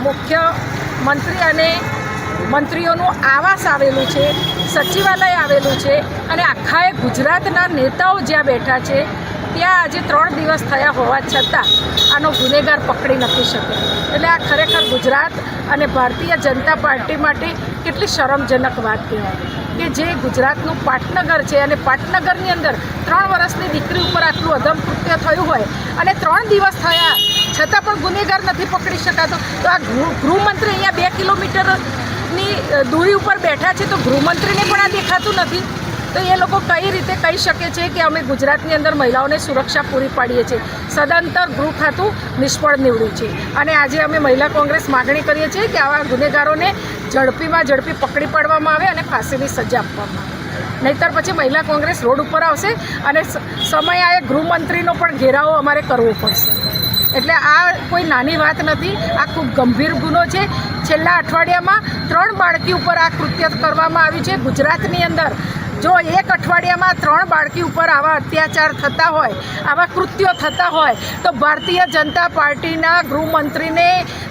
મુખ્યમંત્રી અને મંત્રીઓનું આવાસ આવેલું છે, સચિવાલય આવેલું છે અને આખા ગુજરાતના નેતાઓ જ્યાં બેઠા છે ત્યાં આજે 3 દિવસ થયા હોવા છતાં આનો ગુનેગાર પકડી નથી શકે. એટલે આ ખરેખર ગુજરાત અને ભારતીય જનતા પાર્ટી માટે કેટલી શરમજનક વાત કહેવાય કે જે ગુજરાતનું પાટનગર છે અને પાટનગરની અંદર 3 વર્ષની દીકરી ઉપર આટલું અધમ કૃત્ય થયું હોય અને 3 દિવસ થયા છતાં પણ ગુનેગાર નથી પકડી શકાતો. તો આ ગૃહમંત્રી અહીંયા 2 કિલોમીટરની દૂરી ઉપર બેઠા છે તો ગૃહમંત્રીને પણ આ દેખાતું નથી. તો એ લોકો કઈ રીતે કહી શકે છે કે અમે ગુજરાતની અંદર મહિલાઓને સુરક્ષા પૂરી પાડીએ છીએ? સદંતર ગૃહ ખાતું નિષ્ફળ નીવડ્યું છે અને આજે અમે મહિલા કોંગ્રેસ માગણી કરીએ છીએ કે આવા ગુનેગારોને ઝડપીમાં ઝડપી પકડી પાડવામાં આવે અને ફાંસીની સજા આપવામાં આવે. નહીંતર પછી મહિલા કોંગ્રેસ રોડ ઉપર આવશે અને સમય આવે ગૃહમંત્રીનો પણ ઘેરાવો અમારે કરવો પડશે. એટલે આ કોઈ નાની વાત નથી, આ ખૂબ ગંભીર ગુનો છે. છેલ્લા અઠવાડિયામાં 3 બાળકી ઉપર આ કૃત્ય કરવામાં આવ્યું છે ગુજરાતની અંદર. જો એક અઠવાડિયામાં 3 બાળકી ઉપર આવા અત્યાચાર થતા હોય, આવા કૃત્યો થતા હોય તો ભારતીય જનતા પાર્ટીના ગૃહમંત્રીને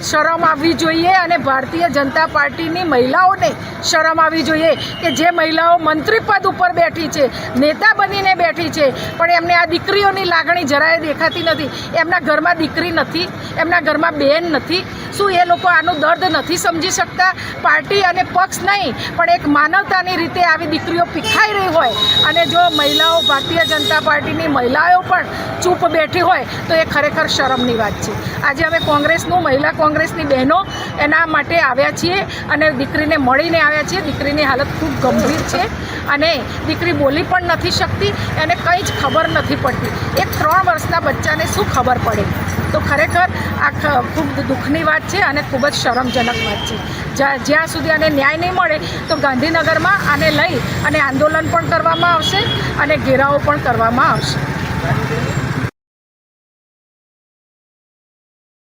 શરમ આવવી જોઈએ અને ભારતીય જનતા પાર્ટીની મહિલાઓને શરમ આવવી જોઈએ કે જે મહિલાઓ મંત્રી પદ ઉપર બેઠી છે, નેતા બનીને બેઠી છે, પણ એમને આ દીકરીઓની લાગણી જરાય દેખાતી નથી. એમના ઘરમાં દીકરી નથી, એમના ઘરમાં બહેન નથી. શું એ લોકો આનું દર્દ નથી સમજી શકતા? પાર્ટી અને પક્ષ નહીં પણ એક માનવતાની રીતે આવી દીકરીઓ પીખાઈ રહી હોય અને જો મહિલાઓ, ભારતીય જનતા પાર્ટીની મહિલાઓ પણ ચૂપ બેઠી હોય તો એ ખરેખર શરમની વાત છે. આજે અમે મહિલા કોંગ્રેસની બહેનો એના માટે આવ્યા છીએ અને દીકરીને મળીને આવ્યા છીએ. દીકરીની હાલત ખૂબ ગંભીર છે અને દીકરી બોલી પણ નથી શકતી, એને કંઈ જ ખબર નથી પડતી. એક 3 વર્ષના બચ્ચાને શું ખબર પડે? તો ખરેખર આ ખૂબ દુઃખની વાત છે અને ખૂબ જ શરમજનક વાત છે. જ્યાં સુધી આને ન્યાય નહીં મળે તો ગાંધીનગરમાં આને લઈ અને આંદોલન પણ કરવામાં આવશે અને ઘેરાવો પણ કરવામાં આવશે.